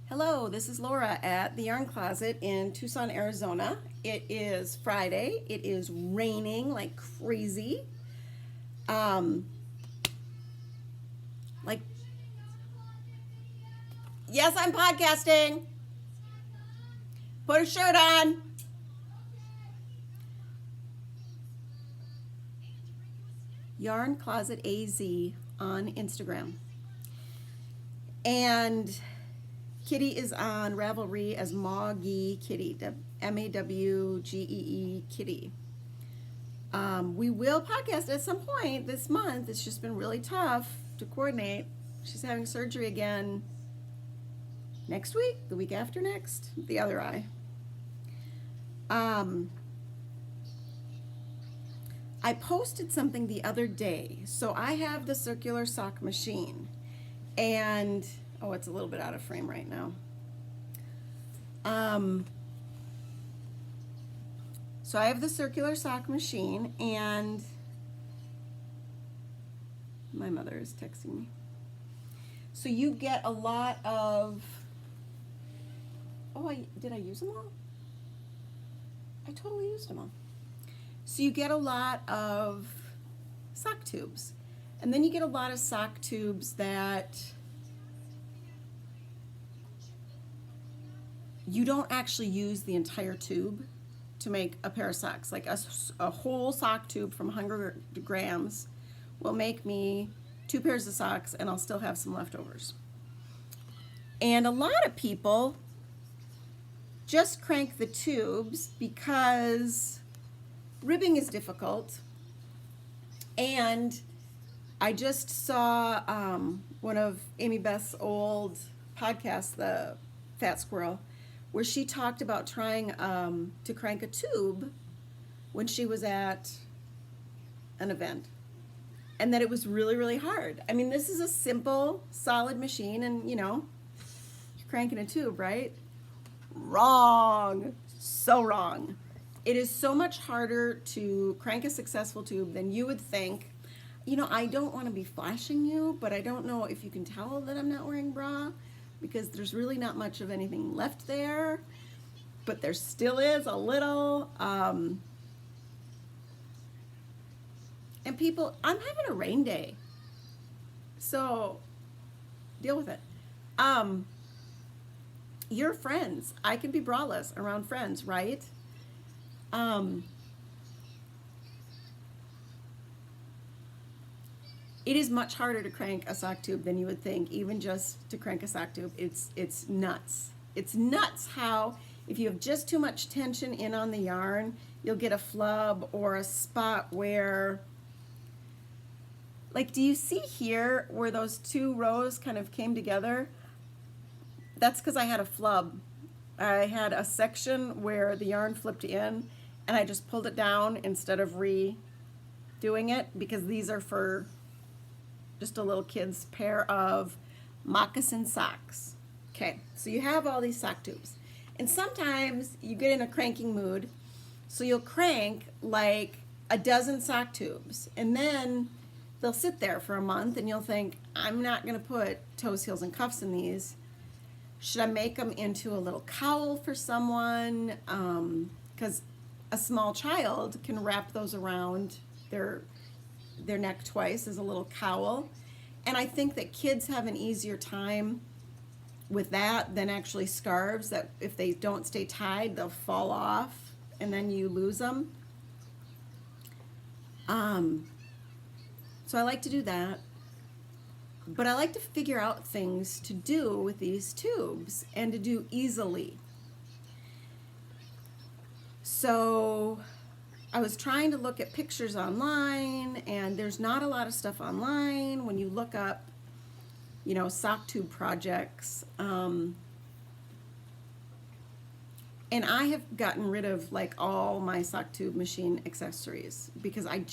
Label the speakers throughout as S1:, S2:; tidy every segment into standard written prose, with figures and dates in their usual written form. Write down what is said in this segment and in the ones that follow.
S1: Hello, this is Laura at The Yarn Closet in Tucson, Arizona. It is Friday. It is raining like crazy. Um, like, yes, I'm podcasting. Put a shirt on. Yarn Closet AZ on Instagram. And Kitty is on Ravelry as Mawgee Kitty, Mawgee Kitty. We will podcast at some point this month. It's just been really tough to coordinate. She's having surgery again next week, the week after next, the other eye. I posted something the other day. So I have the circular sock machine, and oh, it's a little bit out of frame right now. So I have the circular sock machine, and my mother is texting me. So you get a lot of, did I use them all? I totally used them all. So you get a lot of sock tubes, and then you get a lot of sock tubes that you don't actually use the entire tube to make a pair of socks. Like a whole sock tube from 100 grams will make me 2 pairs of socks, and I'll still have some leftovers. And a lot of people just crank the tubes because ribbing is difficult. And I just saw one of Amy Beth's old podcasts, The Fat Squirrel, where she talked about trying to crank a tube when she was at an event, and that it was really, really hard. I mean, this is a simple, solid machine, and you're cranking a tube, right? Wrong. So wrong. It is so much harder to crank a successful tube than you would think. I don't want to be flashing you, but I don't know if you can tell that I'm not wearing bra, because there's really not much of anything left there, but there still is a little. And people, I'm having a rain day, so deal with it. You're friends. I can be braless around friends, right? It is much harder to crank a sock tube than you would think, even just to crank a sock tube. It's nuts. It's nuts how, if you have just too much tension in on the yarn, you'll get a flub or a spot where, like, do you see here where those 2 rows kind of came together? That's because I had a flub. I had a section where the yarn flipped in, and I just pulled it down instead of redoing it, because these are for just a little kid's pair of Moccasin Socks. Okay, so you have all these sock tubes. And sometimes you get in a cranking mood, so you'll crank like a dozen sock tubes, and then they'll sit there for a month, and you'll think, I'm not gonna put toes, heels, and cuffs in these. Should I make them into a little cowl for someone? Because a small child can wrap those around their neck twice as a little cowl. And I think that kids have an easier time with that than actually scarves, that if they don't stay tied, they'll fall off and then you lose them. So I like to do that. But I like to figure out things to do with these tubes and to do easily. So I was trying to look at pictures online, and there's not a lot of stuff online when you look up, sock tube projects. And I have gotten rid of like all my sock tube machine accessories, because I'm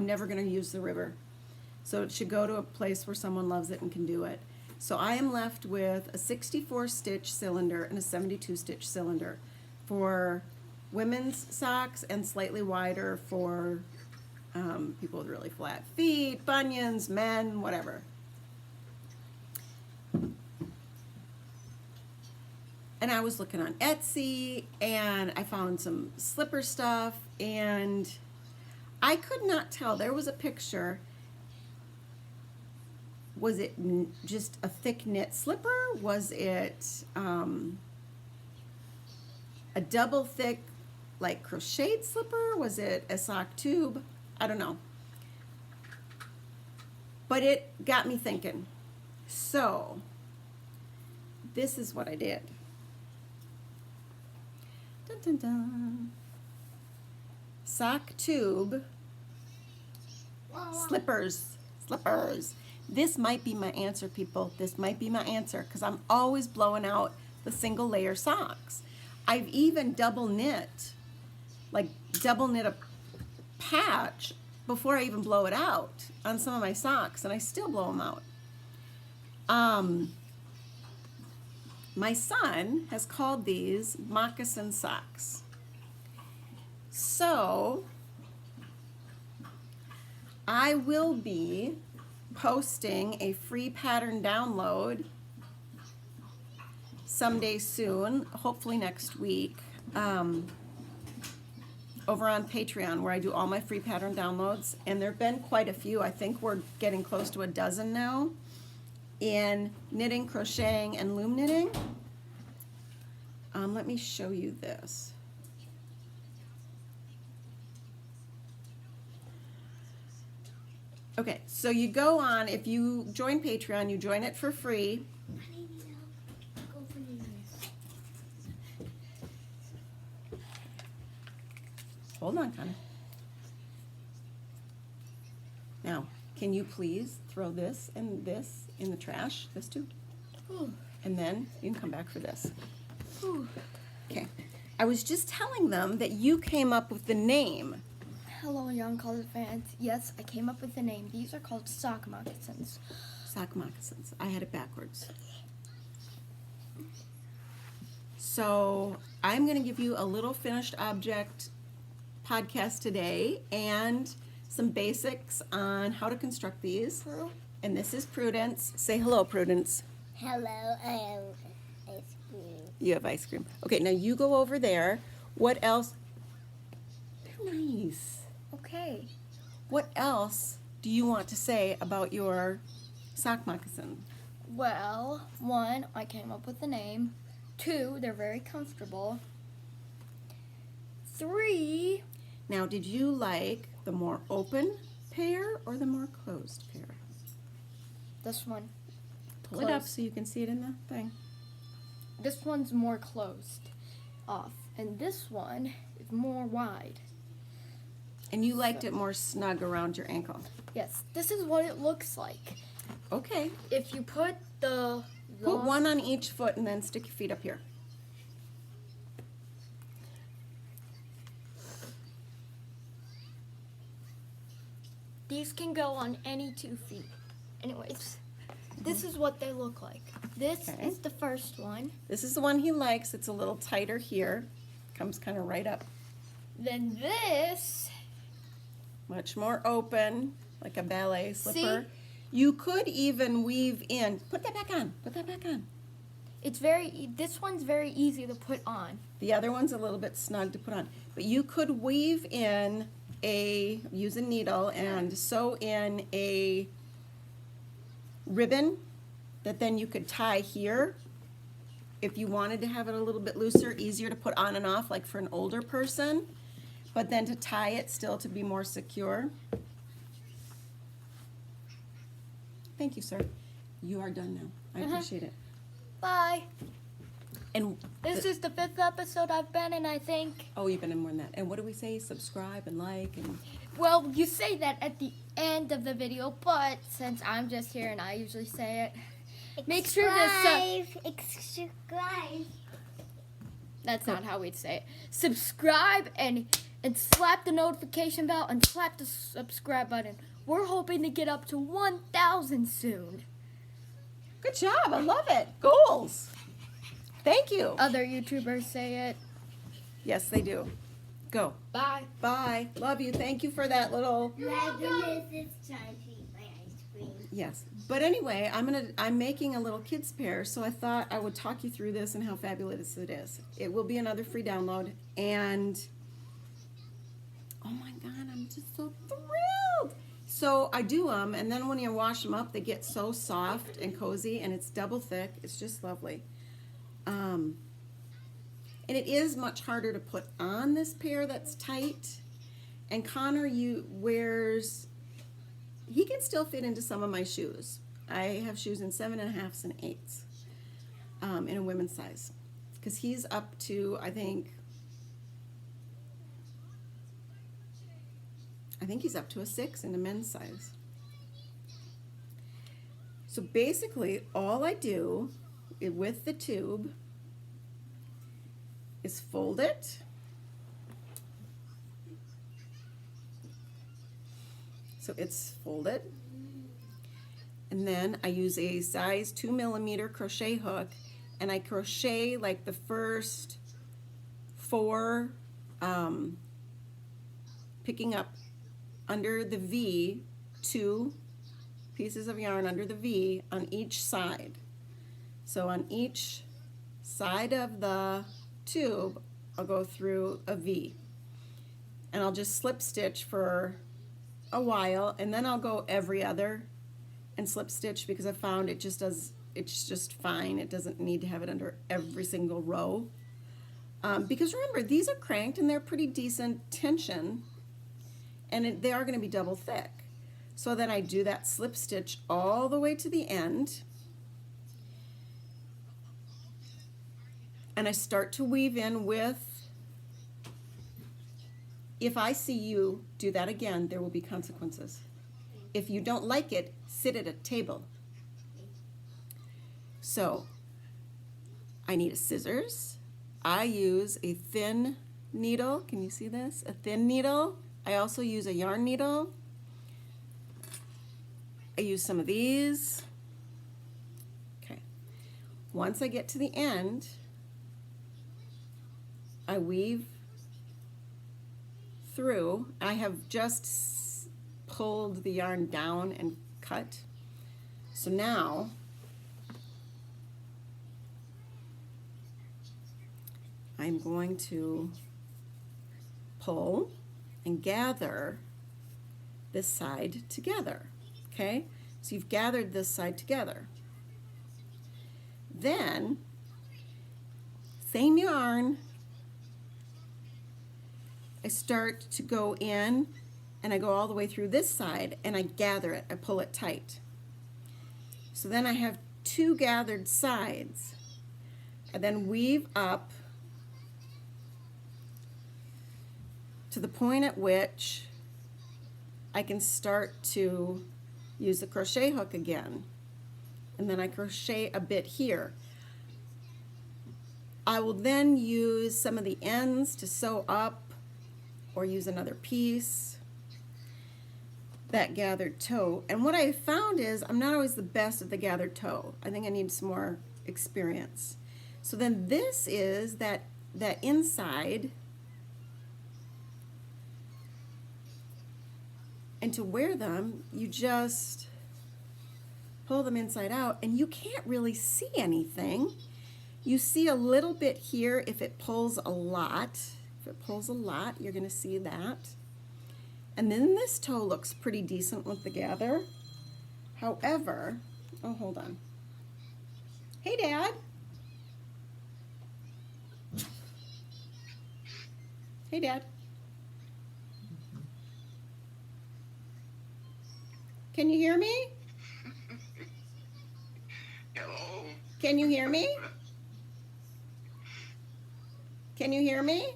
S1: never going to use the river. So it should go to a place where someone loves it and can do it. So I am left with a 64 stitch cylinder and a 72 stitch cylinder for women's socks, and slightly wider for people with really flat feet, bunions, men, whatever. And I was looking on Etsy, and I found some slipper stuff, and I could not tell. There was a picture. Was it just a thick knit slipper? Was it a double thick, like, crocheted slipper? Was it a sock tube? I don't know. But it got me thinking. So, this is what I did. Dun, dun, dun. Sock tube, slippers. This might be my answer, people. This might be my answer, because I'm always blowing out the single layer socks. I've even double knit a patch before I even blow it out on some of my socks, and I still blow them out. My son has called these Moccasin Socks. So I will be posting a free pattern download someday soon, hopefully next week, over on Patreon, where I do all my free pattern downloads, and there have been quite a few. I think we're getting close to a dozen now in knitting, crocheting, and loom knitting. Let me show you this. Okay, so you go on, if you join Patreon, you join it for free. Hold on, Connor. Now, can you please throw this and this in the trash, this too? Ooh. And then you can come back for this. Ooh. Okay. I was just telling them that you came up with the name.
S2: Hello, TheYarnCloset fans. Yes, I came up with the name. These are called sock moccasins.
S1: Sock moccasins. I had it backwards. So I'm going to give you a little finished object podcast today and some basics on how to construct these.
S2: Hello.
S1: And this is Prudence. Say hello, Prudence.
S3: Hello, I have ice cream.
S1: You have ice cream. Okay, now you go over there. What else? They're nice.
S2: Okay.
S1: What else do you want to say about your sock moccasin?
S2: Well, 1, I came up with the name. 2, they're very comfortable. 3,
S1: Now, did you like the more open pair or the more closed pair?
S2: this one.
S1: Pull it up so you can see it in the thing.
S2: This one's more closed off, and this one is more wide.
S1: And you liked it more snug around your ankle.
S2: Yes, this is what it looks like.
S1: Okay.
S2: If you put the
S1: Put one on each foot and then stick your feet up here.
S2: These can go on any 2 feet. Anyways, this is what they look like. This
S1: Okay.
S2: is the first one.
S1: This is the one he likes. It's a little tighter here. Comes kind of right up.
S2: Then this,
S1: Much more open, like a ballet slipper.
S2: See?
S1: You could even weave in. Put that back on. Put that back on.
S2: this one's very easy to put on.
S1: The other one's a little bit snug to put on. But you could weave in use a needle and sew in a ribbon that then you could tie here if you wanted to have it a little bit looser, easier to put on and off, like for an older person, but then to tie it still to be more secure. Thank you, sir. You are done now. I appreciate it.
S2: Bye.
S1: And
S2: This is the 5th episode I've been in, I think.
S1: oh, you've been in more than that. And what do we say? Subscribe and like and
S2: Well, you say that at the end of the video, but since I'm just here and I usually say it, make sure to
S3: subscribe.
S2: That's not how we'd say it. Subscribe and slap the notification bell and slap the subscribe button. We're hoping to get up to 1,000 soon.
S1: good job. I love it. Goals. Thank you.
S2: Other YouTubers say it.
S1: Yes, they do. Go.
S2: Bye.
S1: Bye. Love you. Thank you for that little.
S3: My goodness, it's time to eat my ice cream.
S1: Yes. But anyway, I'm making a little kids pair, so I thought I would talk you through this and how fabulous it is. It will be another free download, and oh my god, I'm just so thrilled. So I do them, and then when you wash them up, they get so soft and cozy, and it's double thick. It's just lovely. And it is much harder to put on this pair that's tight. And Connor wears, he can still fit into some of my shoes. I have shoes in 7.5s and 8s in a women's size. Because he's up to, I think he's up to a 6 in a men's size. So basically, all I do with the tube is fold it. So it's folded. And then I use a size 2mm crochet hook, and I crochet like the first 4, picking up under the V, 2 pieces of yarn under the V on each side. So on each side of the tube, I'll go through a V. And I'll just slip stitch for a while, and then I'll go every other and slip stitch, because I found it's just fine. It doesn't need to have it under every single row. Because remember, these are cranked and they're pretty decent tension, and they are going to be double thick. So then I do that slip stitch all the way to the end, and I start to weave in with, if I see you do that again, there will be consequences. If you don't like it, sit at a table. So I need a scissors. I use a thin needle. Can you see this? A thin needle. I also use a yarn needle. I use some of these. Okay. Once I get to the end, I weave through. I have just pulled the yarn down and cut. So now I'm going to pull and gather this side together. Okay? So you've gathered this side together. Then, same yarn, I start to go in, and I go all the way through this side, and I gather it. I pull it tight. So then I have 2 gathered sides. I then weave up to the point at which I can start to use the crochet hook again. And then I crochet a bit here. I will then use some of the ends to sew up, or use another piece, that gathered toe. And what I found is I'm not always the best at the gathered toe. I think I need some more experience. So then this is that inside, and to wear them, you just pull them inside out, and you can't really see anything. You see a little bit here if it pulls a lot. If it pulls a lot, you're going to see that. And then this toe looks pretty decent with the gather. However, oh, hold on. Hey, Dad. Hey, Dad. Can you hear me?
S4: Hello?
S1: Can you hear me? Can you hear me?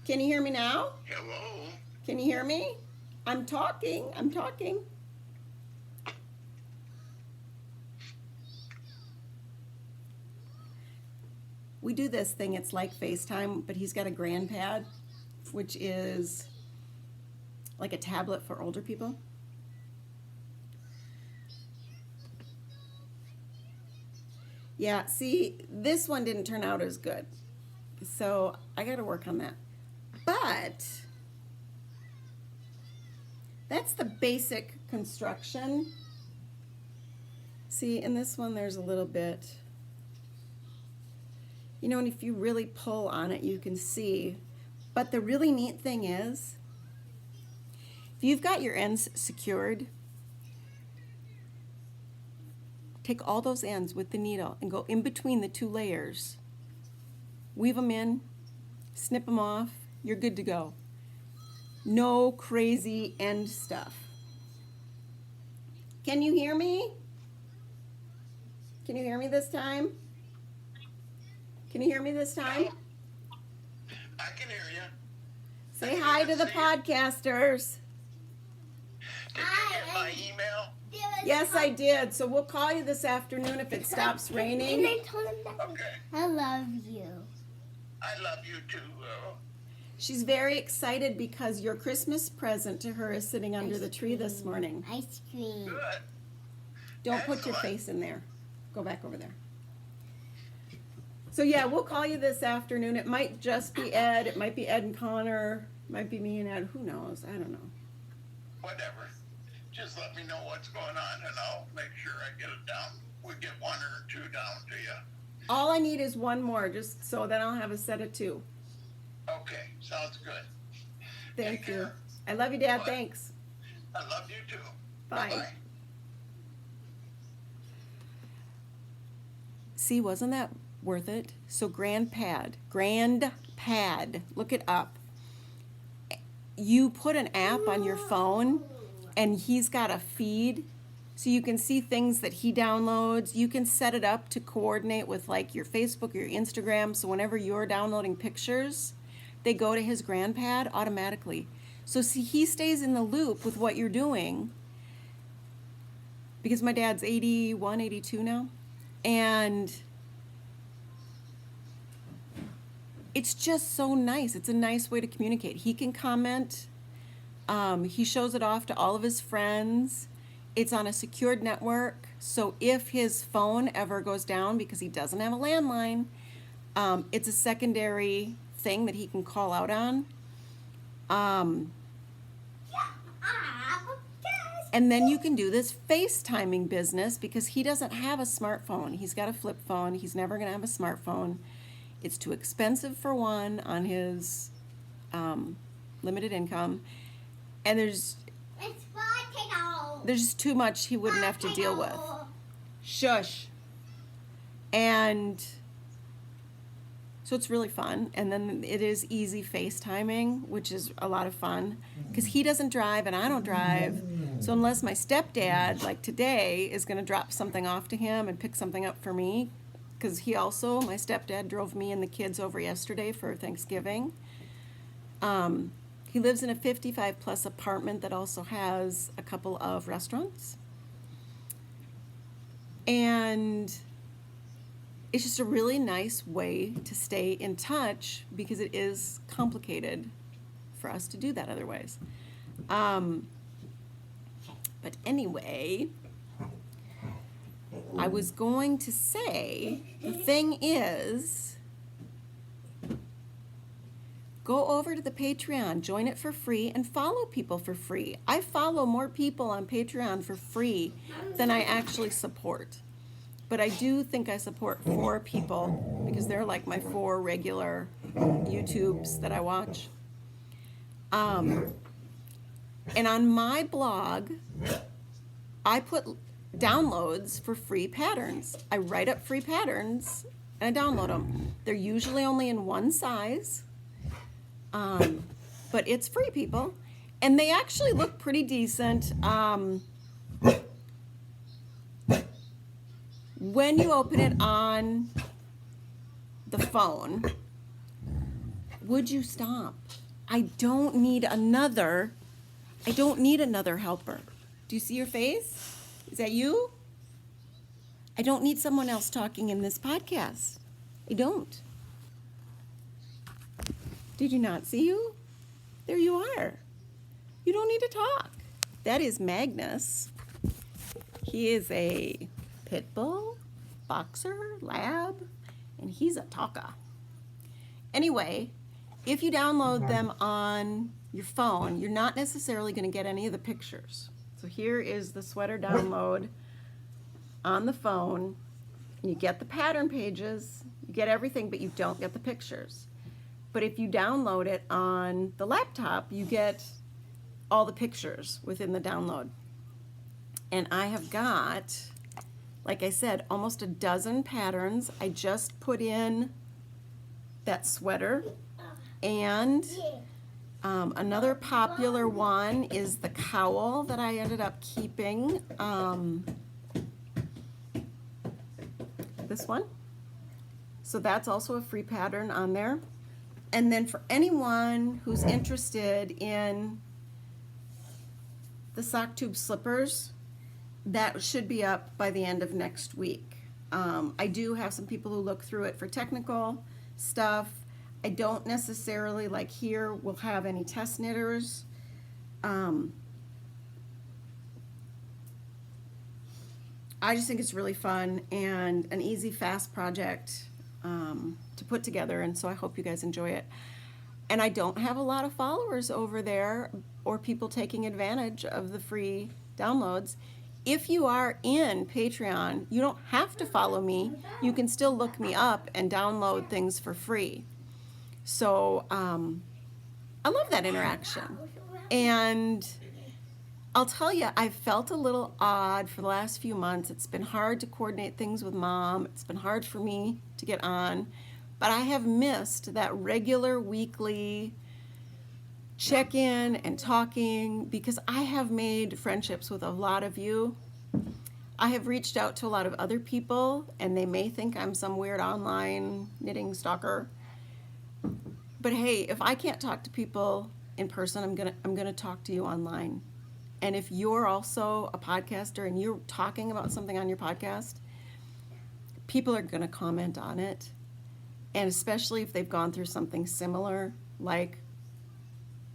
S1: Can you hear me now?
S4: Hello?
S1: Can you hear me? I'm talking. I'm talking. We do this thing, it's like FaceTime, but he's got a GrandPad, which is like a tablet for older people. Yeah, see, this one didn't turn out as good. So I got to work on that. But that's the basic construction. See, in this one there's a little bit, you know, and if you really pull on it, you can see. But the really neat thing is, if you've got your ends secured, take all those ends with the needle and go in between the two layers. Weave them in, snip them off, you're good to go. No crazy end stuff. Can you hear me? Can you hear me this time? Can you hear me this time?
S4: I can hear you.
S1: Say hi to the podcasters.
S4: Did you get my email?
S1: Yes, I did. So we'll call you this afternoon if it stops
S3: And
S1: raining.
S3: I told him that
S4: Okay.
S3: I love you.
S4: I love you too.
S1: She's very excited because your Christmas present to her is sitting under the tree this morning.
S3: Ice cream.
S4: Good.
S1: Don't put your
S4: Excellent.
S1: face in there. Go back over there. So yeah, we'll call you this afternoon. It might just be Ed. It might be Ed and Connor. It might be me and Ed. Who knows? I don't know.
S4: Whatever. Just let me know what's going on and I'll make sure I get it down. We get one or two down to you.
S1: All I need is one more, just so then I'll have a set of two.
S4: Okay, sounds good.
S1: Thank
S4: Take
S1: you.
S4: care.
S1: I love you, Dad.
S4: Bye.
S1: Thanks.
S4: I love you too.
S1: Bye.
S4: Bye-bye.
S1: See, wasn't that worth it? So Grand Pad, look it up. You put an app on your phone and he's got a feed so you can see things that he downloads. You can set it up to coordinate with like your Facebook or your Instagram, so whenever you're downloading pictures, they go to his Grand Pad automatically. So see, he stays in the loop with what you're doing, because my dad's 81, 82 now, and it's just so nice. It's a nice way to communicate. He can comment. He shows it off to all of his friends. It's on a secured network, so if his phone ever goes down because he doesn't have a landline, it's a secondary thing that he can call out on. And then you can do this FaceTiming business because he doesn't have a smartphone. He's got a flip phone. He's never going to have a smartphone. It's too expensive for one on his limited income. And there's just too much he wouldn't have to deal with. Shush. And so it's really fun. And then it is easy FaceTiming, which is a lot of fun because he doesn't drive and I don't drive. So unless my stepdad, like today, is going to drop something off to him and pick something up for me, because my stepdad drove me and the kids over yesterday for Thanksgiving. He lives in a 55-plus apartment that also has a couple of restaurants. And it's just a really nice way to stay in touch because it is complicated for us to do that otherwise. But anyway, I was going to say, the thing is, go over to the Patreon, join it for free, and follow people for free. I follow more people on Patreon for free than I actually support. But I do think I support 4 people because they're like my 4 regular YouTubes that I watch. And on my blog, I put downloads for free patterns. I write up free patterns and I download them. They're usually only in one size. But it's free, people, and they actually look pretty decent. When you open it on the phone, would you stop? I don't need another helper. Do you see your face? Is that you? I don't need someone else talking in this podcast. I don't. Did you not see you? There you are. You don't need to talk. That is Magnus. He is a pit bull, boxer, lab, and he's a talker. Anyway, if you download them on your phone, you're not necessarily going to get any of the pictures. So here is the sweater download on the phone. You get the pattern pages, you get everything, but you don't get the pictures. But if you download it on the laptop, you get all the pictures within the download. And I have got, like I said, almost a dozen patterns. I just put in that sweater, and another popular one is the cowl that I ended up keeping. This one. So that's also a free pattern on there. And then for anyone who's interested in the sock tube slippers, that should be up by the end of next week. I do have some people who look through it for technical stuff. I don't necessarily, like here, will have any test knitters. I just think it's really fun and an easy, fast project to put together, and so I hope you guys enjoy it. And I don't have a lot of followers over there or people taking advantage of the free downloads. If you are in Patreon, you don't have to follow me. You can still look me up and download things for free. So I love that interaction. And I'll tell you, I've felt a little odd for the last few months. It's been hard to coordinate things with Mom. It's been hard for me to get on. But I have missed that regular weekly check-in and talking, because I have made friendships with a lot of you. I have reached out to a lot of other people, and they may think I'm some weird online knitting stalker. But hey, if I can't talk to people in person, I'm gonna talk to you online. And if you're also a podcaster and you're talking about something on your podcast, people are gonna comment on it. And especially if they've gone through something similar, like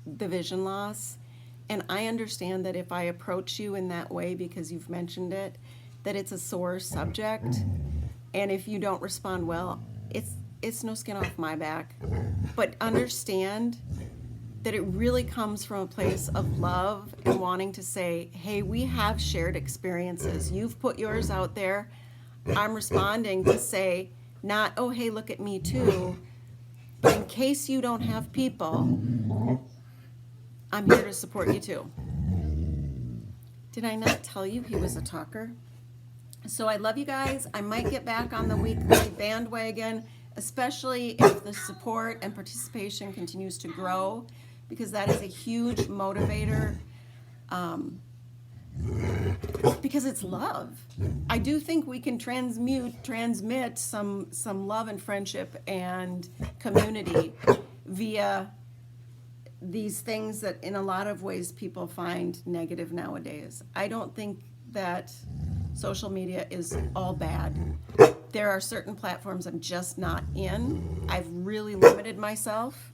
S1: the vision loss. And I understand that if I approach you in that way because you've mentioned it, that it's a sore subject. And if you don't respond well, it's no skin off my back. But understand that it really comes from a place of love and wanting to say, hey, we have shared experiences. You've put yours out there. I'm responding to say, not, oh, hey, look at me too. But in case you don't have people, I'm here to support you too. Did I not tell you he was a talker? So I love you guys. I might get back on the weekly bandwagon, especially if the support and participation continues to grow, because that is a huge motivator, because it's love. I do think we can transmit some love and friendship and community via these things that in a lot of ways people find negative nowadays. I don't think that social media is all bad. There are certain platforms I'm just not in. I've really limited myself,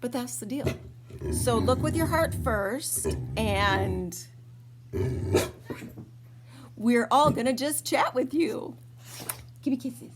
S1: but that's the deal. So look with your heart first, and we're all gonna just chat with you. Give me kisses.